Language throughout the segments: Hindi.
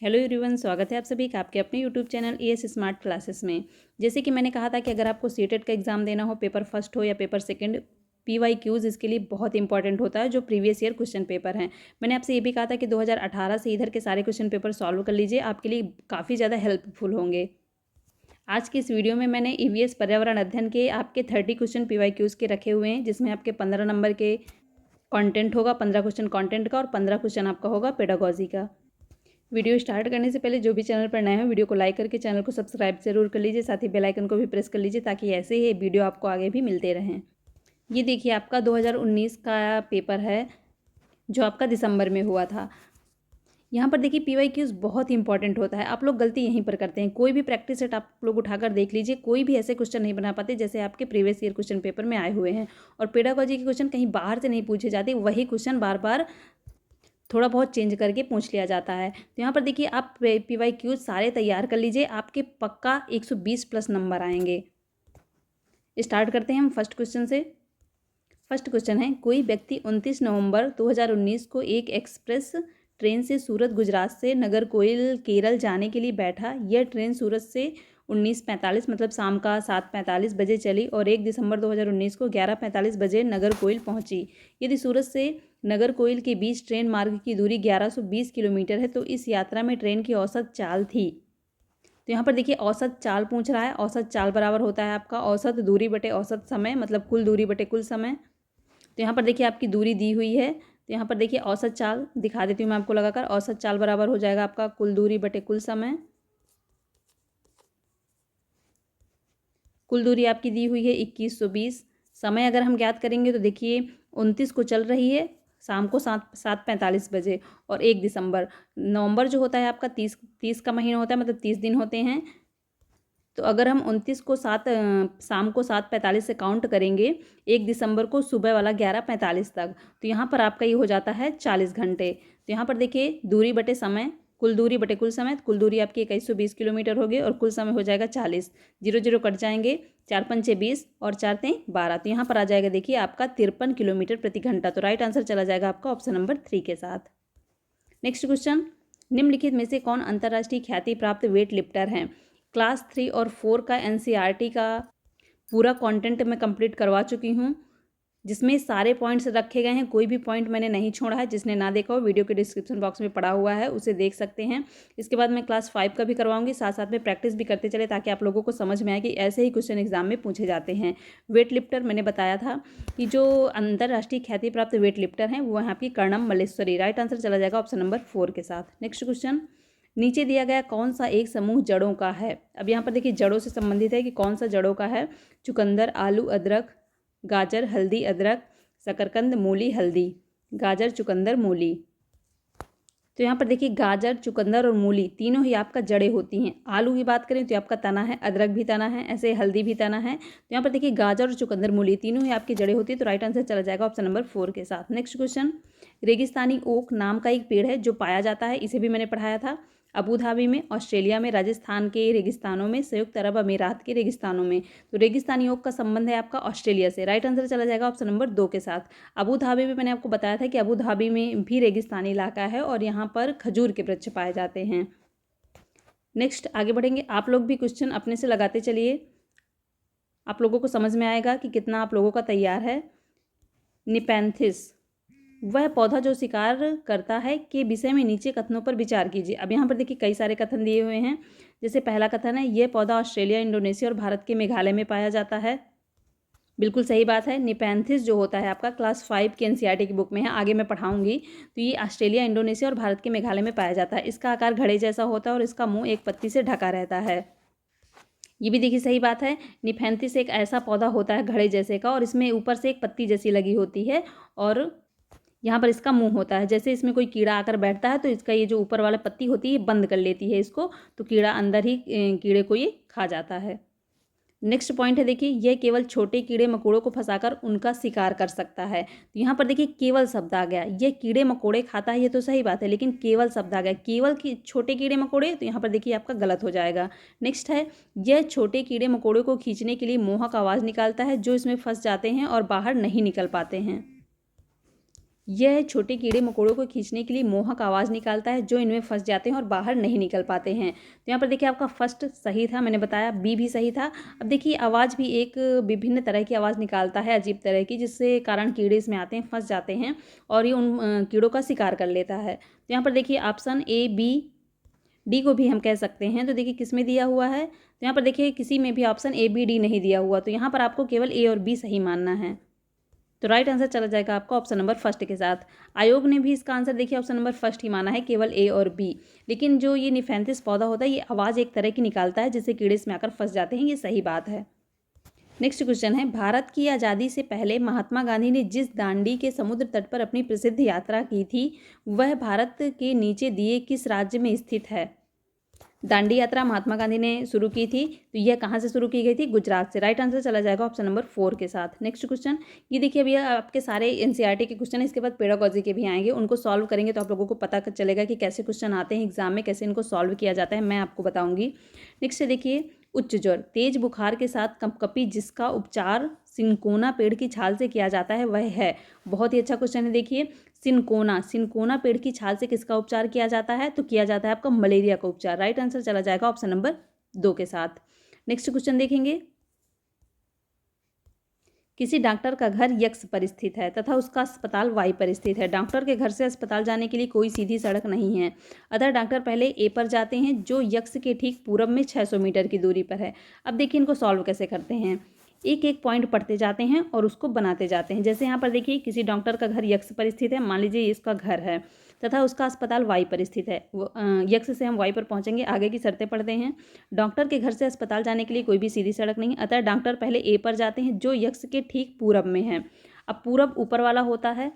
हेलो एवरीवन, स्वागत है आप सभी का आपके अपने YouTube channel as smart classes में। जैसे कि मैंने कहा था कि अगर आपको सीटेट का एग्जाम देना हो, पेपर फर्स्ट हो या पेपर सेकंड, पीवाईक्यूज इसके लिए बहुत इंपॉर्टेंट होता है, जो प्रीवियस ईयर क्वेश्चन पेपर हैं। मैंने आपसे ये भी कहा था कि 2018 से इधर के सारे क्वेश्चन पेपर सॉल्व कर लीजिए, आपके लिए काफ़ी ज़्यादा हेल्पफुल होंगे। आज की इस वीडियो में मैंने ईवीएस पर्यावरण अध्ययन के आपके 30 क्वेश्चन पीवाईक्यूज के रखे हुए हैं, जिसमें आपके 15 नंबर के कंटेंट होगा, 15 क्वेश्चन कंटेंट का और 15 क्वेश्चन आपका होगा पेडागोजी का। वीडियो स्टार्ट करने से पहले जो भी चैनल पर नए हैं, वीडियो को लाइक करके चैनल को सब्सक्राइब जरूर कर लीजिए, साथ ही बेल आइकन को भी प्रेस कर लीजिए ताकि ऐसे ही वीडियो आपको आगे भी मिलते रहें। ये देखिए, आपका 2019 का पेपर है जो आपका दिसंबर में हुआ था। यहाँ पर देखिए पीवाईक्यूज बहुत इंपॉर्टेंट होता है। आप लोग गलती यहीं पर करते हैं। कोई भी प्रैक्टिस सेट आप लोग उठाकर देख लीजिए, कोई भी ऐसे क्वेश्चन नहीं बना पाते जैसे आपके प्रीवियस ईयर क्वेश्चन पेपर में आए हुए हैं। और पेडागोजी के क्वेश्चन कहीं बाहर से नहीं पूछे जाते, वही क्वेश्चन बार बार थोड़ा बहुत चेंज करके पूछ लिया जाता है। तो यहाँ पर देखिए, आप पीवाईक्यूज सारे तैयार कर लीजिए, आपके पक्का 120 प्लस नंबर आएंगे। स्टार्ट करते हैं हम फर्स्ट क्वेश्चन से। फर्स्ट क्वेश्चन है, कोई व्यक्ति 29 नवंबर 2019 को एक एक्सप्रेस ट्रेन से सूरत गुजरात से नागरकोइल केरल जाने के लिए बैठा। यह ट्रेन सूरत से 19:45 मतलब शाम का 7:45 बजे चली और 1 दिसंबर 2019 को 11:45 बजे नागरकोइल पहुंची। यदि सूरत से नागरकोइल के बीच ट्रेन मार्ग की दूरी 1120 किलोमीटर है तो इस यात्रा में ट्रेन की औसत चाल थी। तो यहाँ पर देखिए औसत चाल पूछ रहा है। औसत चाल बराबर होता है आपका औसत दूरी बटे औसत समय, मतलब कुल दूरी बटे कुल समय। तो यहाँ पर देखिए आपकी दूरी दी हुई है, तो यहाँ पर देखिए औसत चाल दिखा देती हूँ मैं आपको लगाकर। औसत चाल बराबर हो जाएगा आपका कुल दूरी बटे कुल समय। कुल दूरी आपकी दी हुई है 2120। समय अगर हम ज्ञात करेंगे तो देखिए 29 को चल रही है शाम को 7:45 बजे, और 1 दिसंबर, नवंबर जो होता है आपका 30 का महीना होता है, मतलब 30 दिन होते हैं। तो अगर हम 29 को शाम को 7:45 से काउंट करेंगे 1 दिसंबर को सुबह वाला 11:45 तक, तो यहाँ पर आपका ये हो जाता है 40 घंटे। तो यहाँ पर देखिए दूरी बटे समय, कुल दूरी बटे कुल समय, कुल दूरी आपकी 2120 किलोमीटर होगी और कुल समय हो जाएगा 40। 0 0 कट जाएंगे, 4 पंचे 20 और 4 तें 12। तो यहाँ पर आ जाएगा देखिए आपका 53 किलोमीटर प्रति घंटा। तो राइट आंसर चला जाएगा आपका ऑप्शन नंबर 3 के साथ। नेक्स्ट क्वेश्चन, निम्नलिखित में से कौन अंतर्राष्ट्रीय ख्याति प्राप्त वेट लिफ्टर हैं? क्लास 3 और 4 का एनसीईआरटी का पूरा कंटेंट मैं कंप्लीट करवा चुकी हूँ, जिसमें सारे पॉइंट्स रखे गए हैं। कोई भी पॉइंट मैंने नहीं छोड़ा है। जिसने ना देखा हो, वीडियो के डिस्क्रिप्शन बॉक्स में पड़ा हुआ है, उसे देख सकते हैं। इसके बाद मैं क्लास 5 का भी करवाऊंगी, साथ साथ में प्रैक्टिस भी करते चले ताकि आप लोगों को समझ में आए कि ऐसे ही क्वेश्चन एग्जाम में पूछे जाते हैं। वेट लिफ्टर मैंने बताया था कि जो अंतर्राष्ट्रीय ख्याति प्राप्त वेट लिफ्टर हैं वो यहाँ की कर्णम मल्लेश्वरी। राइट आंसर चला जाएगा ऑप्शन नंबर 4 के साथ। नेक्स्ट क्वेश्चन, नीचे दिया गया कौन सा एक समूह जड़ों का है? अब यहाँ पर देखिए जड़ों से संबंधित है कि कौन सा जड़ों का है। चुकंदर, आलू, अदरक, गाजर, हल्दी, अदरक, शकरकंद, मूली, हल्दी। गाजर, चुकंदर, मूली। तो यहाँ पर देखिए गाजर, चुकंदर और मूली तीनों ही आपका जड़ें होती हैं। आलू की बात करें तो आपका तना है, अदरक भी तना है, ऐसे हल्दी भी तना है। तो यहाँ पर देखिए गाजर और चुकंदर, मूली तीनों ही आपकी जड़ें होती है। तो राइट आंसर चला जाएगा ऑप्शन नंबर 4 के साथ। नेक्स्ट क्वेश्चन, रेगिस्तानी ओक नाम का एक पेड़ है जो पाया जाता है, इसे भी मैंने पढ़ाया था। अबू धाबी में, ऑस्ट्रेलिया में, राजस्थान के रेगिस्तानों में, संयुक्त अरब अमीरात के रेगिस्तानों में। तो रेगिस्तानी ओक का संबंध है आपका ऑस्ट्रेलिया से। राइट आंसर चला जाएगा ऑप्शन नंबर 2 के साथ। अबू धाबी में मैंने आपको बताया था कि अबू धाबी में भी रेगिस्तानी इलाका है और यहाँ पर खजूर के वृक्ष पाए जाते हैं। नेक्स्ट आगे बढ़ेंगे, आप लोग भी क्वेश्चन अपने से लगाते चलिए, आप लोगों को समझ में आएगा कि कितना आप लोगों का तैयार है। निपैंथिस वह पौधा जो शिकार करता है के विषय में नीचे कथनों पर विचार कीजिए। अब यहाँ पर देखिए कई सारे कथन दिए हुए हैं। जैसे पहला कथन है, यह पौधा ऑस्ट्रेलिया, इंडोनेशिया और भारत के मेघालय में पाया जाता है। बिल्कुल सही बात है। निपैंथिस जो होता है आपका क्लास 5 की एनसीईआरटी की बुक में है, आगे मैं पढ़ाऊंगी। तो ये ऑस्ट्रेलिया, इंडोनेशिया और भारत के मेघालय में पाया जाता है। इसका आकार घड़े जैसा होता है और इसका मुंह एक पत्ती से ढका रहता है। ये भी देखिए सही बात है। निपैंथिस एक ऐसा पौधा होता है घड़े जैसे का और इसमें ऊपर से एक पत्ती जैसी लगी होती है और यहाँ पर इसका मुंह होता है। जैसे इसमें कोई कीड़ा आकर बैठता है तो इसका ये जो ऊपर वाला पत्ती होती है बंद कर लेती है इसको, तो कीड़ा अंदर ही कीड़े को ये खा जाता है। नेक्स्ट पॉइंट है देखिए, यह केवल छोटे कीड़े मकोड़ों को फंसाकर उनका शिकार कर सकता है। तो यहाँ पर देखिए केवल शब्द आ गया। यह कीड़े मकोड़े खाता है, ये तो सही बात है, लेकिन केवल शब्द आ गया। केवल की छोटे कीड़े मकोड़े, तो यहाँ पर देखिए आपका गलत हो जाएगा। नेक्स्ट है, यह छोटे कीड़े मकोड़े को खींचने के लिए मोहक आवाज़ निकालता है जो इसमें फंस जाते हैं और बाहर नहीं निकल पाते हैं। यह छोटे कीड़े मकोड़ों को खींचने के लिए मोहक आवाज़ निकालता है जो इनमें फंस जाते हैं और बाहर नहीं निकल पाते हैं। तो यहाँ पर देखिए आपका फर्स्ट सही था, मैंने बताया, बी भी सही था। अब देखिए आवाज़ भी एक विभिन्न तरह की आवाज़ निकालता है, अजीब तरह की, जिससे कारण कीड़े इसमें आते हैं, फंस जाते हैं और ये उन कीड़ों का शिकार कर लेता है। तो यहाँ पर देखिए ऑप्शन ए, बी, डी को भी हम कह सकते हैं। तो देखिए किस में दिया हुआ है, तो यहाँ पर देखिए किसी में भी ऑप्शन ए, बी, डी नहीं दिया हुआ, तो यहाँ पर आपको केवल ए और बी सही मानना है। तो राइट आंसर चला जाएगा आपका ऑप्शन नंबर फर्स्ट के साथ। आयोग ने भी इसका आंसर देखिए ऑप्शन नंबर फर्स्ट ही माना है, केवल ए और बी। लेकिन जो ये निफेंथिस पौधा होता है ये आवाज़ एक तरह की निकालता है जिससे कीड़े इसमें आकर फंस जाते हैं, ये सही बात है। नेक्स्ट क्वेश्चन है, भारत की आज़ादी से पहले महात्मा गांधी ने जिस दांडी के समुद्र तट पर अपनी प्रसिद्ध यात्रा की थी वह भारत के नीचे दिए किस राज्य में स्थित है। दांडी यात्रा महात्मा गांधी ने शुरू की थी, तो यह कहाँ से शुरू की गई थी, गुजरात से। राइट आंसर चला जाएगा ऑप्शन नंबर 4 के साथ। नेक्स्ट क्वेश्चन, ये देखिए अभी आपके सारे एनसीईआरटी के क्वेश्चन है, इसके बाद पेडागोजी के भी आएंगे, उनको सॉल्व करेंगे तो आप लोगों को पता चलेगा कि कैसे क्वेश्चन आते हैं एग्जाम में, कैसे इनको सॉल्व किया जाता है, मैं आपको बताऊंगी। नेक्स्ट देखिए, उच्च ज्वर, तेज बुखार के साथ कंपकपी जिसका उपचार सिनकोना पेड़ की छाल से किया जाता है वह है। बहुत ही अच्छा क्वेश्चन है। देखिए सिनकोना पेड़ की छाल से किसका उपचार किया जाता है, तो किया जाता है आपका मलेरिया का उपचार। राइट आंसर चला जाएगा ऑप्शन नंबर 2 के साथ। नेक्स्ट क्वेश्चन देखेंगे, किसी डॉक्टर का घर यक्स पर स्थित है तथा उसका अस्पताल वाई पर स्थित है। डॉक्टर के घर से अस्पताल जाने के लिए कोई सीधी सड़क नहीं है, अतः डॉक्टर पहले ए पर जाते हैं जो यक्स के ठीक पूरब में 600 मीटर की दूरी पर है। अब देखिए इनको सॉल्व कैसे करते हैं, एक एक पॉइंट पढ़ते जाते हैं और उसको बनाते जाते हैं। जैसे यहाँ पर देखिए किसी डॉक्टर का घर यक्स पर स्थित है, मान लीजिए इसका घर है, तथा उसका अस्पताल वाई पर स्थित है। यक्स से हम वाई पर पहुंचेंगे, आगे की शर्तें पढ़ते हैं। डॉक्टर के घर से अस्पताल जाने के लिए कोई भी सीधी सड़क नहीं, अतः डॉक्टर पहले ए पर जाते हैं जो यक्स के ठीक पूरब में है। अब पूरब ऊपर वाला होता है,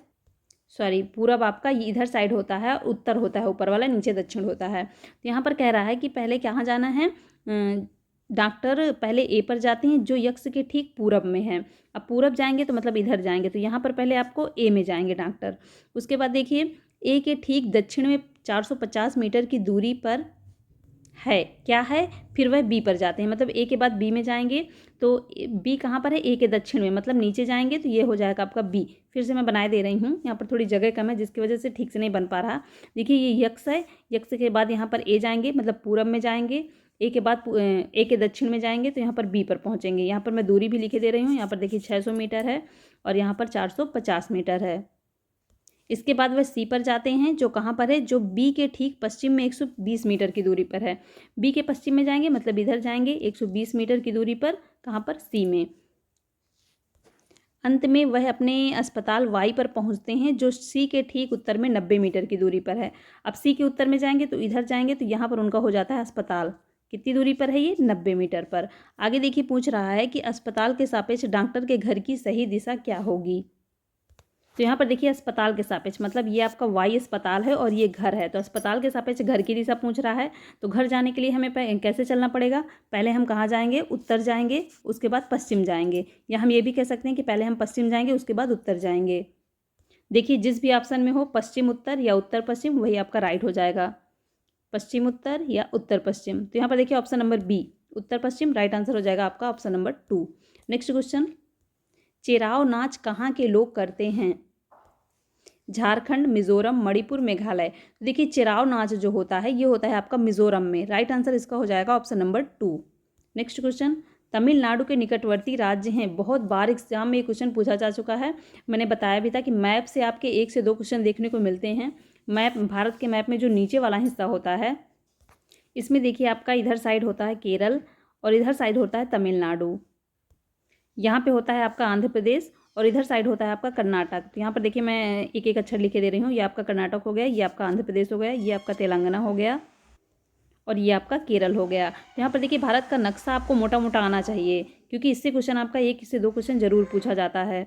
पूरब आपका इधर साइड होता है और उत्तर होता है ऊपर वाला, नीचे दक्षिण होता है। तो यहाँ पर कह रहा है कि पहले कहाँ जाना है, डॉक्टर पहले ए पर जाते हैं जो यक्स के ठीक पूरब में है। अब पूरब जाएंगे तो मतलब इधर जाएंगे, तो यहाँ पर पहले आपको ए में जाएंगे डॉक्टर। उसके बाद देखिए ए के ठीक दक्षिण में 450 मीटर की दूरी पर है, क्या है, फिर वह बी पर जाते हैं, मतलब ए के बाद बी में जाएंगे, तो बी कहाँ पर है, ए के दक्षिण में, मतलब नीचे जाएंगे तो ये हो जाएगा आपका बी। फिर से मैं बनाए दे रही हूँ, यहाँ पर थोड़ी जगह कम है जिसकी वजह से ठीक से नहीं बन पा रहा। देखिए ये यक्स है, यक्स के बाद यहाँ पर ए जाएंगे, मतलब पूरब में जाएंगे, ए के बाद ए के दक्षिण में जाएंगे तो यहाँ पर बी पर पहुँचेंगे। यहाँ पर मैं दूरी भी लिखे दे रही हूँ, यहाँ पर देखिए 600 मीटर है और यहाँ पर 450 मीटर है। इसके बाद वह सी पर जाते हैं जो कहाँ पर है, जो बी के ठीक पश्चिम में 120 मीटर की दूरी पर है। बी के पश्चिम में जाएंगे मतलब इधर जाएंगे 120 मीटर की दूरी पर, कहाँ पर, सी में। अंत में वह अपने अस्पताल वाई पर पहुंचते हैं जो सी के ठीक उत्तर में 90 मीटर की दूरी पर है। अब सी के उत्तर में जाएंगे तो इधर जाएंगे तो यहाँ पर उनका हो जाता है अस्पताल। कितनी दूरी पर है ये, 90 मीटर पर। आगे देखिए पूछ रहा है कि अस्पताल के सापेक्ष डॉक्टर के घर की सही दिशा क्या होगी। तो यहाँ पर देखिए अस्पताल के सापेक्ष, मतलब ये आपका वाई अस्पताल है और ये घर है, तो अस्पताल के सापेक्ष घर की दिशा पूछ रहा है। तो घर जाने के लिए हमें कैसे चलना पड़ेगा, पहले हम कहाँ जाएंगे, उत्तर जाएंगे, उसके बाद पश्चिम जाएंगे, या हम ये भी कह सकते हैं कि पहले हम पश्चिम जाएंगे उसके बाद उत्तर जाएंगे। देखिए जिस भी ऑप्शन में हो पश्चिम उत्तर या उत्तर पश्चिम, वही आपका राइट हो जाएगा, पश्चिम उत्तर या उत्तर पश्चिम। तो यहाँ पर देखिए ऑप्शन नंबर बी, उत्तर पश्चिम, राइट आंसर हो जाएगा आपका option number 2। Next question, Cheraw नाच कहाँ के लोग करते हैं, झारखंड, मिजोरम, मणिपुर, मेघालय। तो देखिए चेराव नाच जो होता है ये होता है आपका मिजोरम में। राइट आंसर इसका हो जाएगा option number 2। Next question, Tamil Nadu के निकटवर्ती राज्य हैं। बहुत बार एग्जाम में ये क्वेश्चन पूछा जा चुका है, मैंने बताया भी था कि मैप से आपके 1 से 2 क्वेश्चन देखने को मिलते हैं। मैप, भारत के मैप में जो नीचे वाला हिस्सा होता है इसमें देखिए आपका इधर साइड होता है केरल और इधर साइड होता है तमिलनाडु, यहाँ पे होता है आपका आंध्र प्रदेश और इधर साइड होता है आपका कर्नाटक। तो यहाँ पर देखिए मैं एक एक अक्षर लिखे दे रही हूँ, ये आपका कर्नाटक हो गया, ये आपका आंध्र प्रदेश हो गया, ये आपका तेलंगाना हो गया और ये आपका केरल हो गया। तो यहाँ पर देखिए भारत का नक्शा आपको मोटा मोटा आना चाहिए क्योंकि इससे क्वेश्चन आपका 1 से 2 क्वेश्चन जरूर पूछा जाता है।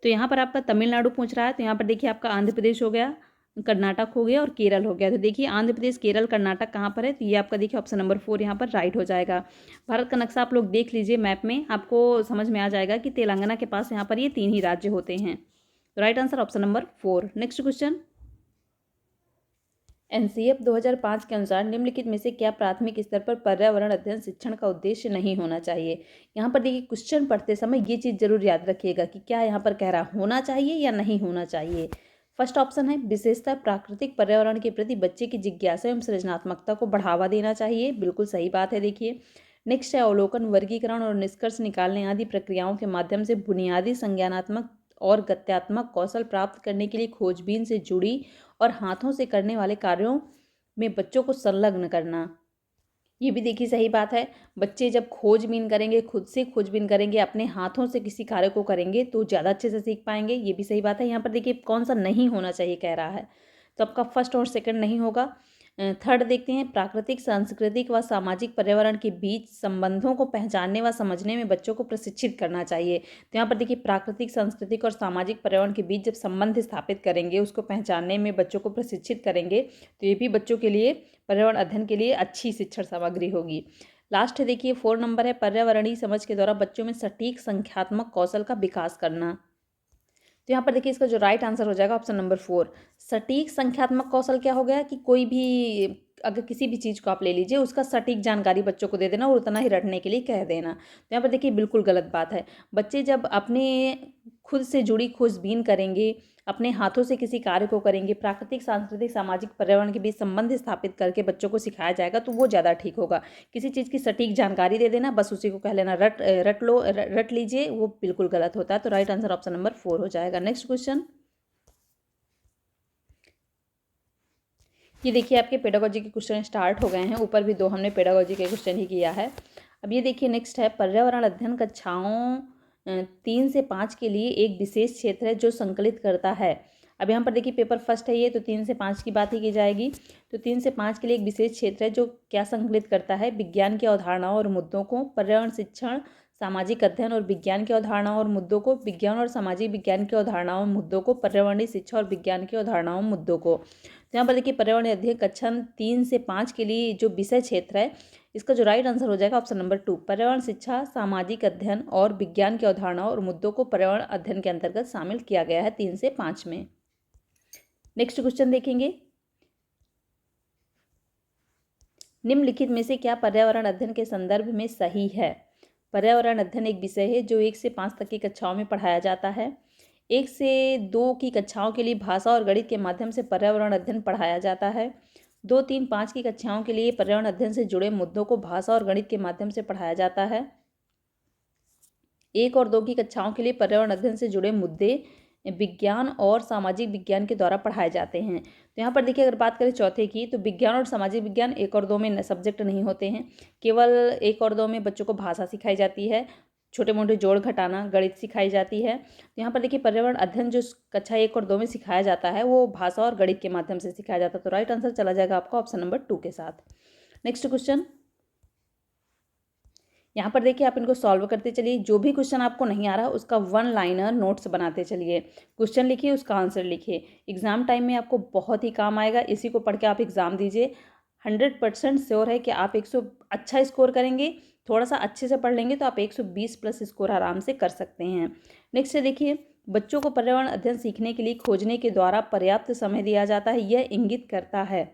तो यहाँ पर आपका तमिलनाडु पूछ रहा है, तो यहाँ पर देखिए आपका आंध्र प्रदेश हो गया, कर्नाटक हो गया और केरल हो गया। तो देखिए आंध्र प्रदेश, केरल, कर्नाटक कहाँ पर है, तो ये आपका देखिए ऑप्शन नंबर 4 यहाँ पर राइट हो जाएगा। भारत का नक्शा आप लोग देख लीजिए मैप में, आपको समझ में आ जाएगा कि तेलंगाना के पास यहाँ पर ये 3 ही राज्य होते हैं। तो right answer option number 4। Next question, NCF 2005 के अनुसार निम्नलिखित में से क्या प्राथमिक स्तर पर पर्यावरण अध्ययन शिक्षण का उद्देश्य नहीं होना चाहिए। यहाँ पर देखिए क्वेश्चन पढ़ते समय ये चीज़ जरूर याद रखिएगा कि क्या यहाँ पर कह रहा होना चाहिए या नहीं होना चाहिए। फर्स्ट ऑप्शन है विशेषतः प्राकृतिक पर्यावरण के प्रति बच्चे की जिज्ञासा एवं सृजनात्मकता को बढ़ावा देना चाहिए, बिल्कुल सही बात है। देखिए नेक्स्ट है अवलोकन, वर्गीकरण और निष्कर्ष निकालने आदि प्रक्रियाओं के माध्यम से बुनियादी संज्ञानात्मक और गत्यात्मक कौशल प्राप्त करने के लिए खोजबीन से जुड़ी और हाथों से करने वाले कार्यों में बच्चों को संलग्न करना। ये भी देखिए सही बात है। बच्चे जब खोजबीन करेंगे, खुद से खोजबीन करेंगे, अपने हाथों से किसी कार्य को करेंगे तो ज़्यादा अच्छे से सीख पाएंगे। ये भी सही बात है। यहाँ पर देखिए कौन सा नहीं होना चाहिए कह रहा है, तो आपका फर्स्ट और सेकंड नहीं होगा। थर्ड देखते हैं, प्राकृतिक, सांस्कृतिक व सामाजिक पर्यावरण के बीच संबंधों को पहचानने व समझने में बच्चों को प्रशिक्षित करना चाहिए। तो यहाँ पर देखिए प्राकृतिक, सांस्कृतिक और सामाजिक पर्यावरण के बीच जब संबंध स्थापित करेंगे, उसको पहचानने में बच्चों को प्रशिक्षित करेंगे, तो ये भी बच्चों के लिए, पर्यावरण अध्ययन के लिए अच्छी शिक्षण सामग्री होगी। लास्ट है देखिए 4 नंबर है, पर्यावरणीय समझ के द्वारा बच्चों में सटीक संख्यात्मक कौशल का विकास करना। तो यहाँ पर देखिए इसका जो राइट आंसर हो जाएगा ऑप्शन नंबर 4। सटीक संख्यात्मक कौशल क्या हो गया कि कोई भी, अगर किसी भी चीज़ को आप ले लीजिए, उसका सटीक जानकारी बच्चों को दे देना और उतना ही रटने के लिए कह देना। तो यहाँ पर देखिए बिल्कुल गलत बात है। बच्चे जब अपने खुद से जुड़ी खोजबीन करेंगे, अपने हाथों से किसी कार्य को करेंगे, प्राकृतिक, सांस्कृतिक, सामाजिक पर्यावरण के बीच संबंध स्थापित करके बच्चों को सिखाया जाएगा, तो वो ज़्यादा ठीक होगा। किसी चीज़ की सटीक जानकारी दे देना, बस उसी को कह लेना रट लीजिए, वो बिल्कुल गलत होता है। तो राइट आंसर ऑप्शन नंबर 4 हो जाएगा। नेक्स्ट क्वेश्चन, ये देखिए आपके पेडागोजी के क्वेश्चन स्टार्ट हो गए हैं। ऊपर भी 2 हमने पेडागोजी के क्वेश्चन ही किया है। अब ये देखिए नेक्स्ट है, पर्यावरण अध्ययन कक्षाओं 3 से 5 के लिए एक विशेष क्षेत्र है जो संकलित करता है। अब यहाँ पर देखिए पेपर फर्स्ट है ये, तो 3 से 5 की बात ही की जाएगी। तो 3 से 5 के लिए एक विशेष क्षेत्र है जो क्या संकलित करता है, विज्ञान की अवधारणाओं और मुद्दों को, पर्यावरण शिक्षण, सामाजिक अध्ययन और विज्ञान की अवधारणाओं और मुद्दों को, विज्ञान और सामाजिक विज्ञान की अवधारणाओं मुद्दों को, पर्यावरणीय शिक्षा और विज्ञान की अवधारणाओं मुद्दों को। तो यहाँ पर देखिए पर्यावरण अध्ययन कक्षा 3 से 5 के लिए जो विषय क्षेत्र है, इसका जो राइट आंसर हो जाएगा ऑप्शन नंबर 2, पर्यावरण शिक्षा, सामाजिक अध्ययन और विज्ञान की अवधारणाओं और मुद्दों को पर्यावरण अध्ययन के अंतर्गत शामिल किया गया है 3 से 5 में। नेक्स्ट क्वेश्चन देखेंगे, निम्नलिखित में से क्या पर्यावरण अध्ययन के संदर्भ में सही है। पर्यावरण अध्ययन एक विषय है जो 1 से 5 तक की कक्षाओं में पढ़ाया जाता है। 1 से 2 की कक्षाओं के लिए भाषा और गणित के माध्यम से पर्यावरण अध्ययन पढ़ाया जाता है। 2, 3, 5 की कक्षाओं के लिए पर्यावरण अध्ययन से जुड़े मुद्दों को भाषा और गणित के माध्यम से पढ़ाया जाता है। 1 और 2 की कक्षाओं के लिए पर्यावरण अध्ययन से जुड़े मुद्दे विज्ञान और सामाजिक विज्ञान के द्वारा पढ़ाए जाते हैं। तो यहाँ पर देखिए अगर बात करें चौथे की, तो विज्ञान और सामाजिक विज्ञान 1 और 2 में सब्जेक्ट नहीं होते हैं। केवल 1 और 2 में बच्चों को भाषा सिखाई जाती है, छोटे मोटे जोड़ घटाना, गणित सिखाई जाती है। तो यहाँ पर देखिए पर्यावरण अध्ययन जो कक्षा 1 और 2 में सिखाया जाता है वो भाषा और गणित के माध्यम से सिखाया जाता है। तो राइट आंसर चला जाएगा आपका ऑप्शन नंबर 2 के साथ। नेक्स्ट क्वेश्चन, यहाँ पर देखिए आप इनको सॉल्व करते चलिए। जो भी क्वेश्चन आपको नहीं आ रहा उसका 1 लाइनर नोट्स बनाते चलिए। क्वेश्चन लिखिए, उसका आंसर लिखिए। एग्जाम टाइम में आपको बहुत ही काम आएगा। इसी को पढ़ के आप एग्ज़ाम दीजिए। 100% श्योर है कि आप 100 अच्छा स्कोर करेंगे। थोड़ा सा अच्छे से पढ़ लेंगे तो आप 120 प्लस स्कोर आराम से कर सकते हैं। नेक्स्ट है देखिए, बच्चों को पर्यावरण अध्ययन सीखने के लिए खोजने के द्वारा पर्याप्त समय दिया जाता है, यह इंगित करता है।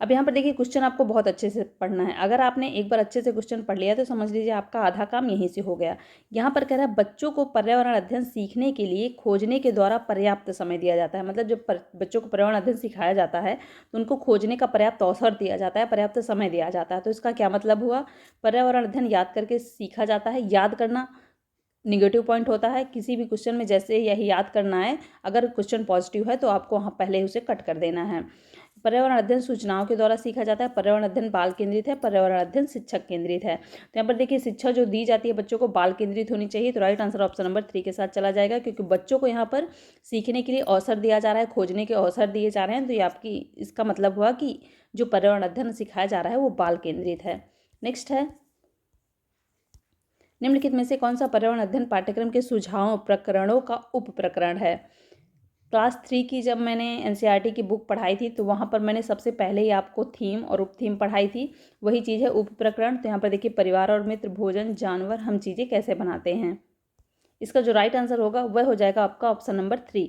अब यहाँ पर देखिए क्वेश्चन आपको बहुत अच्छे से पढ़ना है। अगर आपने एक बार अच्छे से क्वेश्चन पढ़ लिया तो समझ लीजिए आपका आधा काम यहीं से हो गया। यहाँ पर कह रहा है बच्चों को पर्यावरण अध्ययन सीखने के लिए खोजने के द्वारा पर्याप्त समय दिया जाता है। मतलब जब बच्चों को पर्यावरण अध्ययन सिखाया जाता है तो उनको खोजने का पर्याप्त अवसर दिया जाता है, पर्याप्त समय दिया जाता है। तो इसका क्या मतलब हुआ, पर्यावरण अध्ययन याद करके सीखा जाता है। याद करना निगेटिव पॉइंट होता है किसी भी क्वेश्चन में, जैसे यही याद करना है। अगर क्वेश्चन पॉजिटिव है तो आपको वहाँ पहले उसे कट कर देना है। पर्यावरण अध्ययन सूचनाओं के द्वारा सीखा जाता है। पर्यावरण अध्ययन बाल केंद्रित है, पर्यावरण अध्ययन शिक्षक केंद्रित है। तो यहाँ पर देखिए शिक्षा जो दी जाती है बच्चों को बाल केंद्रित होनी चाहिए। तो राइट आंसर ऑप्शन नंबर 3 के साथ चला जाएगा, क्योंकि बच्चों को यहाँ पर सीखने के लिए अवसर दिया जा रहा है, खोजने के अवसर दिए जा रहे हैं। तो ये आपकी, इसका मतलब हुआ कि जो पर्यावरण अध्ययन सिखाया जा रहा है वो बाल केंद्रित है। नेक्स्ट है, निम्नलिखित में से कौन सा पर्यावरण अध्ययन पाठ्यक्रम के सुझावों प्रकरणों का उप प्रकरण है। क्लास 3 की जब मैंने एनसीईआरटी की बुक पढ़ाई थी तो वहाँ पर मैंने सबसे पहले ही आपको थीम और उप थीम पढ़ाई थी। वही चीज़ है उप प्रकरण। तो यहाँ पर देखिए परिवार और मित्र, भोजन, जानवर, हम चीज़ें कैसे बनाते हैं। इसका जो राइट आंसर होगा वह हो जाएगा आपका ऑप्शन नंबर 3।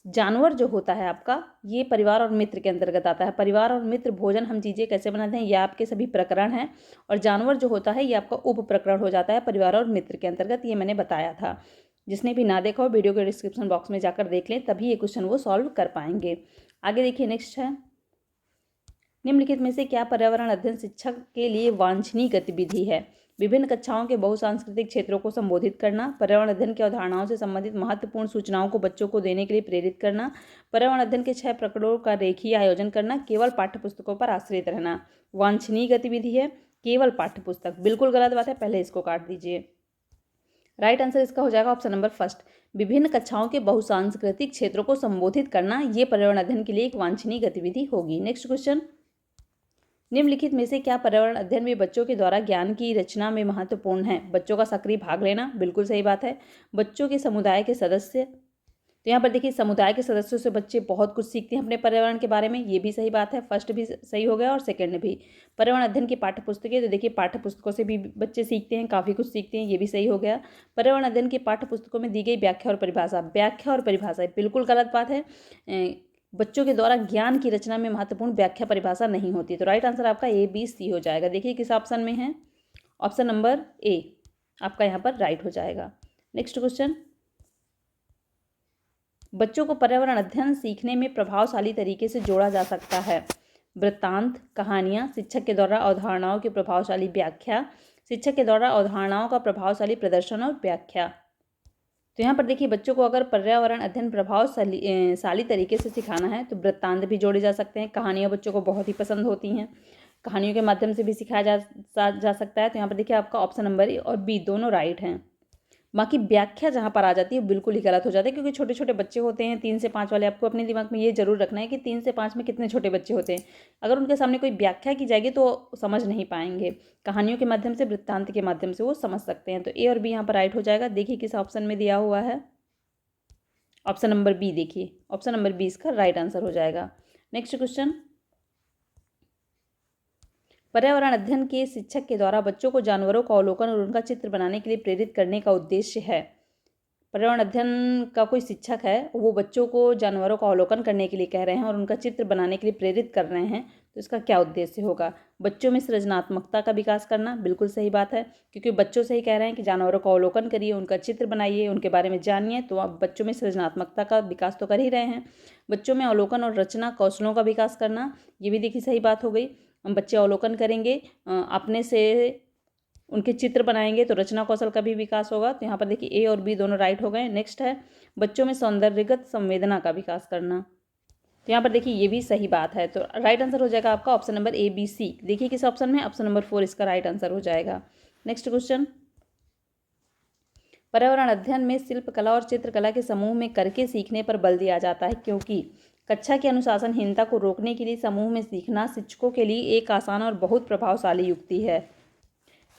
जानवर जो होता है आपका ये परिवार और मित्र के अंतर्गत आता है। परिवार और मित्र, भोजन, हम चीज़ें कैसे बनाते हैं, ये आपके सभी प्रकरण हैं। और जानवर जो होता है ये आपका उप प्रकरण हो जाता है परिवार और मित्र के अंतर्गत, ये मैंने बताया था। जिसने भी ना देखा हो वीडियो के डिस्क्रिप्शन बॉक्स में जाकर देख लें, तभी ये क्वेश्चन वो सॉल्व कर पाएंगे। आगे देखिए नेक्स्ट है, निम्नलिखित में से क्या पर्यावरण अध्ययन शिक्षक के लिए वांछनीय गतिविधि है? विभिन्न कक्षाओं के बहुसांस्कृतिक क्षेत्रों को संबोधित करना, पर्यावरण अध्ययन की अवधारणाओं से संबंधित महत्वपूर्ण सूचनाओं को बच्चों को देने के लिए प्रेरित करना, पर्यावरण अध्ययन के 6 प्रकरणों का रेखीय आयोजन करना, केवल पाठ्यपुस्तकों पर आश्रित रहना। वांछनीय गतिविधि है केवल पाठ्यपुस्तक, बिल्कुल गलत बात है, पहले इसको काट दीजिए। राइट आंसर इसका हो जाएगा ऑप्शन नंबर फर्स्ट, विभिन्न कक्षाओं के बहुसांस्कृतिक क्षेत्रों को संबोधित करना, ये पर्यावरण अध्ययन के लिए एक वांछनीय गतिविधि होगी। नेक्स्ट क्वेश्चन, निम्नलिखित में से क्या पर्यावरण अध्ययन में बच्चों के द्वारा ज्ञान की रचना में महत्वपूर्ण है? बच्चों का सक्रिय भाग लेना, बिल्कुल सही बात है। बच्चों के समुदाय के सदस्य, तो यहाँ पर देखिए समुदाय के सदस्यों से बच्चे बहुत कुछ सीखते हैं अपने पर्यावरण के बारे में, ये भी सही बात है, फर्स्ट भी सही हो गया और सेकंड भी। पर्यावरण अध्ययन की पाठ्यपुस्तकें, तो देखिए पाठ्यपुस्तकों से भी बच्चे सीखते हैं, काफ़ी कुछ सीखते हैं, ये भी सही हो गया। पर्यावरण अध्ययन की पाठ्यपुस्तकों में दी गई व्याख्या और परिभाषा, बिल्कुल गलत बात है। बच्चों के द्वारा ज्ञान की रचना में महत्वपूर्ण व्याख्या परिभाषा नहीं होती, तो राइट आंसर आपका ए बी सी हो जाएगा। देखिए किस ऑप्शन में है, ऑप्शन नंबर ए आपका यहाँ पर राइट हो जाएगा। नेक्स्ट क्वेश्चन, बच्चों को पर्यावरण अध्ययन सीखने में प्रभावशाली तरीके से जोड़ा जा सकता है। वृत्तांत, कहानियाँ, शिक्षक के द्वारा अवधारणाओं की प्रभावशाली व्याख्या, शिक्षक के द्वारा अवधारणाओं का प्रभावशाली प्रदर्शन और व्याख्या। तो यहाँ पर देखिए बच्चों को अगर पर्यावरण अध्ययन प्रभावशाली तरीके से सिखाना है तो वृत्तांत भी जोड़े जा सकते हैं। कहानियाँ बच्चों को बहुत ही पसंद होती हैं, कहानियों के माध्यम से भी सिखाया जा सकता है। तो यहाँ पर देखिए आपका ऑप्शन नंबर ए और बी दोनों राइट हैं। बाकी व्याख्या जहाँ पर आ जाती है बिल्कुल ही गलत हो जाता है, क्योंकि छोटे छोटे बच्चे होते हैं 3 से 5 वाले। आपको अपने दिमाग में ये जरूर रखना है कि 3 से 5 में कितने छोटे बच्चे होते हैं। अगर उनके सामने कोई व्याख्या की जाएगी तो समझ नहीं पाएंगे, कहानियों के माध्यम से, वृत्तांत के माध्यम से वो समझ सकते हैं। तो ए और बी यहाँ पर राइट हो जाएगा। देखिए किस ऑप्शन में दिया हुआ है, ऑप्शन नंबर बी, देखिए ऑप्शन नंबर बी इसका राइट आंसर हो जाएगा। नेक्स्ट क्वेश्चन, पर्यावरण अध्ययन के शिक्षक के द्वारा बच्चों को जानवरों का अवलोकन और उनका चित्र बनाने के लिए प्रेरित करने का उद्देश्य है। पर्यावरण अध्ययन का कोई शिक्षक है, वो बच्चों को जानवरों का अवलोकन करने के लिए कह रहे हैं और उनका चित्र बनाने के लिए प्रेरित कर रहे हैं, तो इसका क्या उद्देश्य होगा? बच्चों में सृजनात्मकता का विकास करना, बिल्कुल सही बात है, क्योंकि बच्चों से ही कह रहे हैं कि जानवरों का अवलोकन करिए, उनका चित्र बनाइए, उनके बारे में जानिए, तो आप बच्चों में सृजनात्मकता का विकास तो कर ही रहे हैं। बच्चों में अवलोकन और रचना कौशलों का विकास करना, ये भी देखिए सही बात हो गई। बच्चे अवलोकन करेंगे, अपने से उनके चित्र बनाएंगे तो रचना कौशल का भी विकास होगा। तो यहाँ पर देखिए ए और बी दोनों राइट हो गए। नेक्स्ट है बच्चों में सौंदर्यगत संवेदना का विकास करना, तो यहाँ पर देखिए ये भी सही बात है। तो राइट आंसर हो जाएगा आपका option number A B C. देखिए किस ऑप्शन में, ऑप्शन नंबर 4 इसका राइट आंसर हो जाएगा। नेक्स्ट क्वेश्चन, पर्यावरण अध्ययन में शिल्पकला और चित्रकला के समूह में करके सीखने पर बल दिया जाता है, क्योंकि कक्षा की अनुशासनहीनता को रोकने के लिए समूह में सीखना शिक्षकों के लिए एक आसान और बहुत प्रभावशाली युक्ति है।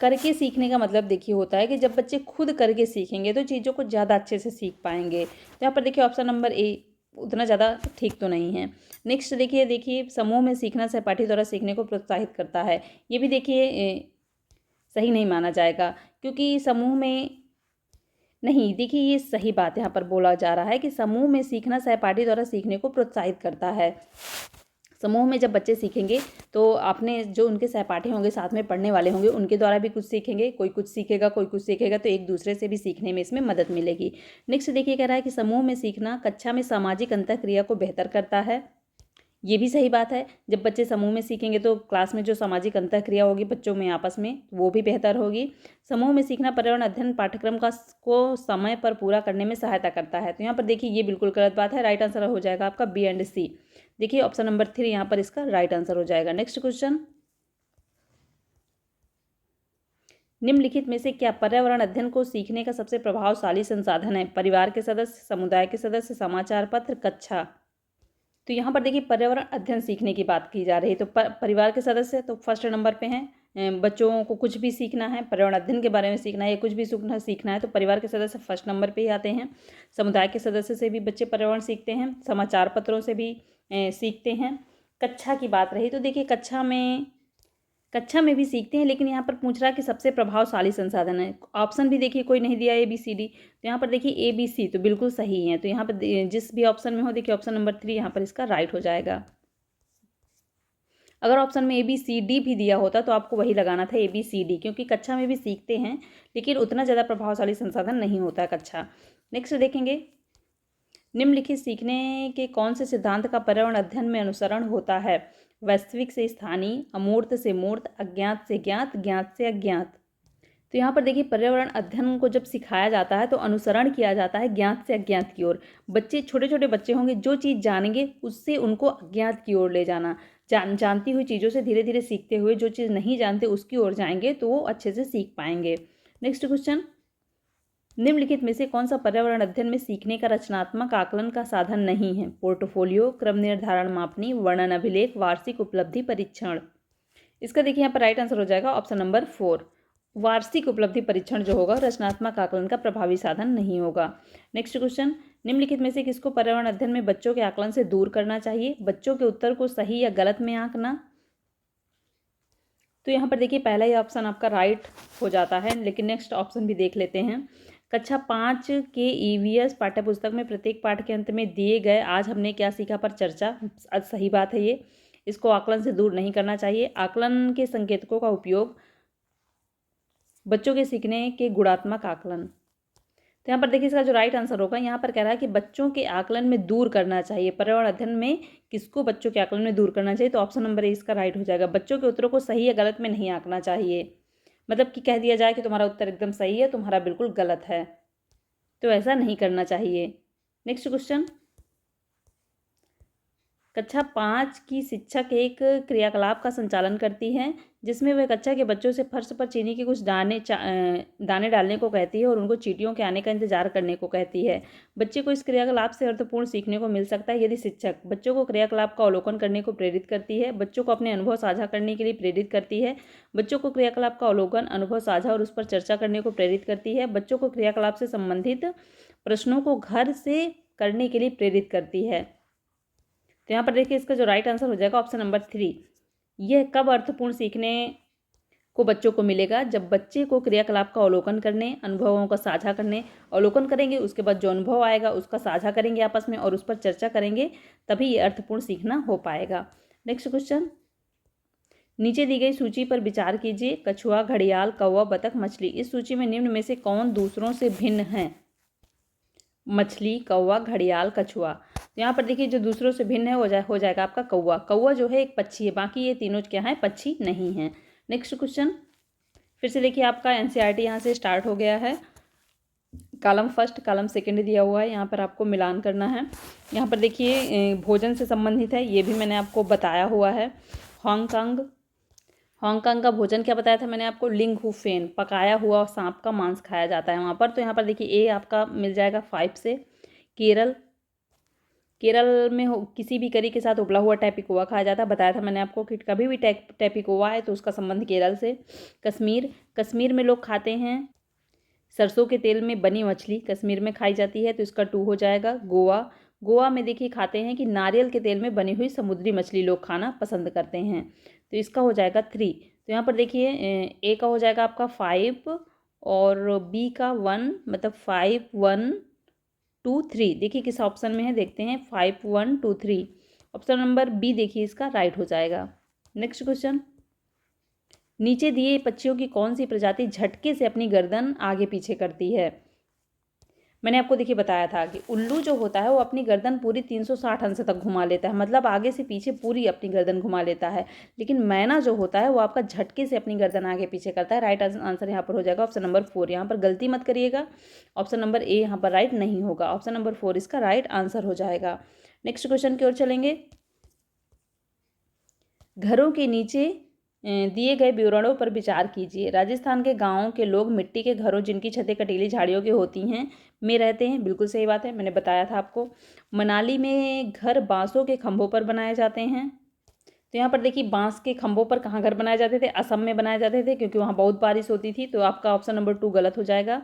करके सीखने का मतलब देखिए होता है कि जब बच्चे खुद करके सीखेंगे तो चीज़ों को ज़्यादा अच्छे से सीख पाएंगे। तो यहाँ पर देखिए ऑप्शन नंबर ए उतना ज़्यादा ठीक तो नहीं है। नेक्स्ट देखिए समूह में सीखना सहपाठी द्वारा सीखने को प्रोत्साहित करता है, ये भी देखिए सही नहीं माना जाएगा, क्योंकि समूह में नहीं, देखिए ये सही बात यहाँ पर बोला जा रहा है कि समूह में सीखना सहपाठी द्वारा सीखने को प्रोत्साहित करता है। समूह में जब बच्चे सीखेंगे तो आपने जो उनके सहपाठी होंगे, साथ में पढ़ने वाले होंगे, उनके द्वारा भी कुछ सीखेंगे, कोई कुछ सीखेगा तो एक दूसरे से भी सीखने में इसमें मदद मिलेगी। नेक्स्ट देखिए कह रहा है कि समूह में सीखना कक्षा में सामाजिक अंतःक्रिया को बेहतर करता है, ये भी सही बात है। जब बच्चे समूह में सीखेंगे तो क्लास में जो सामाजिक अंतःक्रिया होगी बच्चों में आपस में, वो भी बेहतर होगी। समूह में सीखना पर्यावरण अध्ययन पाठ्यक्रम को समय पर पूरा करने में सहायता करता है, तो यहाँ पर देखिए ये बिल्कुल गलत बात है। राइट आंसर हो जाएगा आपका बी एंड सी। देखिए ऑप्शन नंबर 3 यहाँ पर इसका राइट आंसर हो जाएगा। नेक्स्ट क्वेश्चन, निम्नलिखित में से क्या पर्यावरण अध्ययन को सीखने का सबसे प्रभावशाली संसाधन है? परिवार के सदस्य, समुदाय के सदस्य, समाचार पत्र, कक्षा। तो यहाँ पर देखिए पर्यावरण अध्ययन सीखने की बात की जा रही है, तो परिवार के सदस्य तो फर्स्ट नंबर पे हैं। बच्चों को कुछ भी सीखना है, पर्यावरण अध्ययन के बारे में सीखना है या कुछ भी सीखना है तो परिवार के सदस्य फर्स्ट नंबर पे ही आते हैं। समुदाय के सदस्य से भी बच्चे पर्यावरण सीखते हैं, समाचार पत्रों से भी सीखते हैं। कक्षा की बात रही तो देखिए कक्षा में भी सीखते हैं, लेकिन यहाँ पर पूछ रहा है कि सबसे प्रभावशाली संसाधन है। ऑप्शन भी देखिए कोई नहीं दिया ए बी सी डी, तो यहाँ पर देखिए ए बी सी तो बिल्कुल सही है। तो यहाँ पर जिस भी ऑप्शन में हो देखिए ऑप्शन नंबर 3 यहाँ पर इसका राइट हो जाएगा। अगर ऑप्शन में ABCD भी दिया होता तो आपको वही लगाना था, ABCD, क्योंकि कक्षा में भी सीखते हैं लेकिन उतना ज़्यादा प्रभावशाली संसाधन नहीं होता है कक्षा। नेक्स्ट देखेंगे, निम्नलिखित सीखने के कौन से सिद्धांत का पर्यावरण अध्ययन में अनुसरण होता है? वास्तविक से स्थानीय, अमूर्त से मूर्त, अज्ञात से ज्ञात, ज्ञात से अज्ञात। तो यहाँ पर देखिए, पर्यावरण अध्ययन को जब सिखाया जाता है तो अनुसरण किया जाता है ज्ञात से अज्ञात की ओर। बच्चे, छोटे छोटे बच्चे होंगे, जो चीज़ जानेंगे उससे उनको अज्ञात की ओर ले जाना, जानती हुई चीज़ों से धीरे धीरे सीखते हुए जो चीज़ नहीं जानते उसकी ओर जाएंगे तो वो अच्छे से सीख पाएंगे। नेक्स्ट क्वेश्चन, निम्नलिखित में से कौन सा पर्यावरण अध्ययन में सीखने का रचनात्मक आकलन का साधन नहीं है? पोर्टफोलियो, क्रम निर्धारण मापनी, वर्णन अभिलेख, वार्षिक उपलब्धि परीक्षण। इसका देखिए यहाँ पर राइट आंसर हो जाएगा ऑप्शन नंबर 4। वार्षिक उपलब्धि परीक्षण जो होगा रचनात्मक आकलन का प्रभावी साधन नहीं होगा। नेक्स्ट क्वेश्चन, निम्नलिखित में से किसको पर्यावरण अध्ययन में बच्चों के आकलन से दूर करना चाहिए? बच्चों के उत्तर को सही या गलत में आंकना। तो यहाँ पर देखिए, पहला ही ऑप्शन आपका राइट हो जाता है, लेकिन नेक्स्ट ऑप्शन भी देख लेते हैं। कक्षा 5 के EVS पाठ्यपुस्तक में प्रत्येक पाठ के अंत में दिए गए आज हमने क्या सीखा पर चर्चा, आज सही बात है ये। इसको आकलन से दूर नहीं करना चाहिए। आकलन के संकेतकों का उपयोग, बच्चों के सीखने के गुणात्मक आकलन। तो यहाँ पर देखिए, इसका जो राइट आंसर होगा, यहाँ पर कह रहा है कि बच्चों के आकलन में दूर करना चाहिए। पर्यावरण अध्ययन में किसको बच्चों के आकलन में दूर करना चाहिए? तो ऑप्शन नंबर ए इसका राइट हो जाएगा। बच्चों के उत्तरों को सही या गलत में नहीं आंकना चाहिए, मतलब कि कह दिया जाए कि तुम्हारा उत्तर एकदम सही है, तुम्हारा बिल्कुल गलत है, तो ऐसा नहीं करना चाहिए। नेक्स्ट क्वेश्चन, कक्षा 5 की शिक्षक एक क्रियाकलाप का संचालन करती है जिसमें वह कक्षा के बच्चों से फर्श पर चीनी के कुछ दाने डालने को कहती है और उनको चींटियों के आने का इंतजार करने को कहती है। बच्चे को इस क्रियाकलाप से अर्थपूर्ण सीखने को मिल सकता है यदि शिक्षक बच्चों को क्रियाकलाप का अवलोकन करने को प्रेरित करती है, बच्चों को अपने अनुभव साझा करने के लिए प्रेरित करती है, बच्चों को क्रियाकलाप का अवलोकन, अनुभव साझा और उस पर चर्चा करने को प्रेरित करती है, बच्चों को क्रियाकलाप से संबंधित प्रश्नों को घर से करने के लिए प्रेरित करती है। तो यहाँ पर देखिए, इसका जो राइट आंसर हो जाएगा ऑप्शन नंबर 3। यह कब अर्थपूर्ण सीखने को बच्चों को मिलेगा? जब बच्चे को क्रियाकलाप का अवलोकन करने, अनुभवों का साझा करने, अवलोकन करेंगे, उसके बाद जो अनुभव आएगा उसका साझा करेंगे आपस में और उस पर चर्चा करेंगे, तभी ये अर्थपूर्ण सीखना हो पाएगा। नेक्स्ट क्वेश्चन, नीचे दी गई सूची पर विचार कीजिए। कछुआ, घड़ियाल, कौवा, बतख, मछली। इस सूची में निम्न में से कौन दूसरों से भिन्न है? मछली, कौवा, घड़ियाल, कछुआ। तो यहाँ पर देखिए, जो दूसरों से भिन्न है हो जाएगा आपका कौवा। कौवा जो है एक पक्षी है, बाकी ये तीनों क्या है? पक्षी नहीं है। नेक्स्ट क्वेश्चन, फिर से देखिए, आपका NCERT यहाँ से स्टार्ट हो गया है। कॉलम फर्स्ट, कॉलम सेकंड दिया हुआ है, यहाँ पर आपको मिलान करना है। यहाँ पर देखिए, भोजन से संबंधित है, ये भी मैंने आपको बताया हुआ है। हांगकांग का भोजन क्या बताया था मैंने आपको? लिंगहुफेन, पकाया हुआ सांप का मांस खाया जाता है वहाँ पर। तो यहाँ पर देखिए, ए आपका मिल जाएगा 5 से। केरल में किसी भी करी के साथ उबला हुआ टैपिकोआ खाया जाता है, बताया था मैंने आपको कि कभी भी टैपिकोआ है तो उसका संबंध केरल से। कश्मीर में लोग खाते हैं सरसों के तेल में बनी मछली, कश्मीर में खाई जाती है, तो इसका 2 हो जाएगा। गोवा में देखिए खाते हैं कि नारियल के तेल में बनी हुई समुद्री मछली लोग खाना पसंद करते हैं, तो इसका हो जाएगा 3। तो यहाँ पर देखिए, ए का हो जाएगा आपका 5 और बी का 1, मतलब 5 1 2 3। देखिए किस ऑप्शन में है, देखते हैं। 5 1 2 3, ऑप्शन नंबर बी देखिए इसका राइट हो जाएगा। नेक्स्ट क्वेश्चन, नीचे दिए पक्षियों की कौन सी प्रजाति झटके से अपनी गर्दन आगे पीछे करती है? मैंने आपको देखिए बताया था कि उल्लू जो होता है वो अपनी गर्दन पूरी 360 अंश तक घुमा लेता है, मतलब आगे से पीछे पूरी अपनी गर्दन घुमा लेता है। लेकिन मैना जो होता है वो आपका झटके से अपनी गर्दन आगे पीछे करता है। राइट आंसर यहाँ पर हो जाएगा ऑप्शन नंबर 4। यहाँ पर गलती मत करिएगा, ऑप्शन नंबर ए यहाँ पर राइट नहीं होगा, ऑप्शन नंबर 4 इसका राइट आंसर हो जाएगा। नेक्स्ट क्वेश्चन की ओर चलेंगे। घरों के नीचे दिए गए विवरणों पर विचार कीजिए। राजस्थान के गांवों के लोग मिट्टी के घरों जिनकी छतें कटीली झाड़ियों की होती हैं में रहते हैं, बिल्कुल सही बात है, मैंने बताया था आपको। मनाली में घर बांसों के खंभों पर बनाए जाते हैं। तो यहाँ पर देखिए, बांस के खंभों पर कहाँ घर बनाए जाते थे? असम में बनाए जाते थे, क्योंकि वहाँ बहुत बारिश होती थी, तो आपका ऑप्शन नंबर 2 गलत हो जाएगा।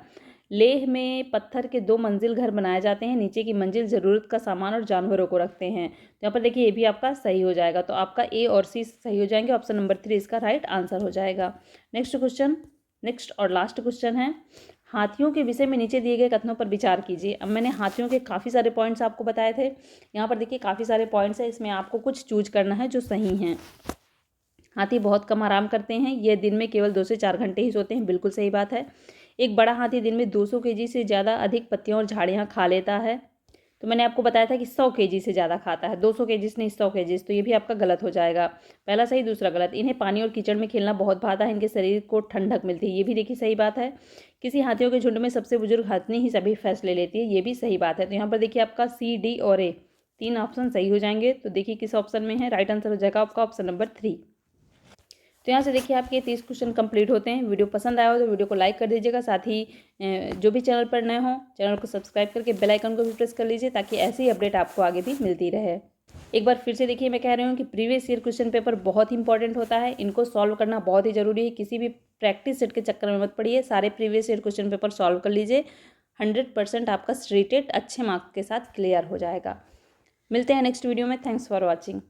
लेह में पत्थर के 2 मंजिल घर बनाए जाते हैं, नीचे की मंजिल जरूरत का सामान और जानवरों को रखते हैं। तो यहाँ पर देखिए, ये भी आपका सही हो जाएगा, तो आपका ए और सी सही हो जाएंगे, ऑप्शन नंबर 3 इसका राइट आंसर हो जाएगा। नेक्स्ट क्वेश्चन, नेक्स्ट और लास्ट क्वेश्चन है, हाथियों के विषय में नीचे दिए गए कथनों पर विचार कीजिए। अब मैंने हाथियों के काफ़ी सारे पॉइंट्स आपको बताए थे, यहाँ पर देखिए काफ़ी सारे पॉइंट्स हैं, इसमें आपको कुछ चूज करना है जो सही हैं। हाथी बहुत कम आराम करते हैं, ये दिन में केवल 2 से 4 घंटे ही सोते हैं। बिल्कुल सही बात है। एक बड़ा हाथी दिन में 200 केजी से ज़्यादा अधिक पत्तियाँ और झाड़ियाँ खा लेता है। तो मैंने आपको बताया था कि 100 केजी से ज़्यादा खाता है, 200 केजी नहीं 100 केजी, तो ये भी आपका गलत हो जाएगा। पहला सही दूसरा गलत। इन्हें पानी और कीचड़ में खेलना बहुत भाता है, इनके शरीर को ठंडक मिलती है, ये भी देखिए सही बात है। किसी हाथियों के झुंड में सबसे बुजुर्ग हाथनी ही सभी फैसले लेती है, ये भी सही बात है। तो यहाँ पर देखिए आपका सी, डी और ए 3 ऑप्शन सही हो जाएंगे। तो देखिए किस ऑप्शन में है, राइट आंसर हो जाएगा आपका ऑप्शन नंबर 3। तो यहाँ से देखिए आपके 30 क्वेश्चन कंप्लीट होते हैं। वीडियो पसंद आया हो तो वीडियो को लाइक कर दीजिएगा, साथ ही जो भी चैनल पर नए हो चैनल को सब्सक्राइब करके बेल आइकन को भी प्रेस कर लीजिए, ताकि ऐसी ही अपडेट आपको आगे भी मिलती रहे। एक बार फिर से देखिए, मैं कह रही हूँ कि प्रीवियस ईयर क्वेश्चन पेपर बहुत ही इंपॉर्टेंट होता है, इनको सॉल्व करना बहुत ही जरूरी है। किसी भी प्रैक्टिस सेट के चक्कर में मत पड़िए, सारे previous year question paper solve कर लीजिए। 100% आपका स्ट्रेटेड अच्छे मार्क्स के साथ क्लियर हो जाएगा। मिलते हैं नेक्स्ट वीडियो में। Thanks for watching.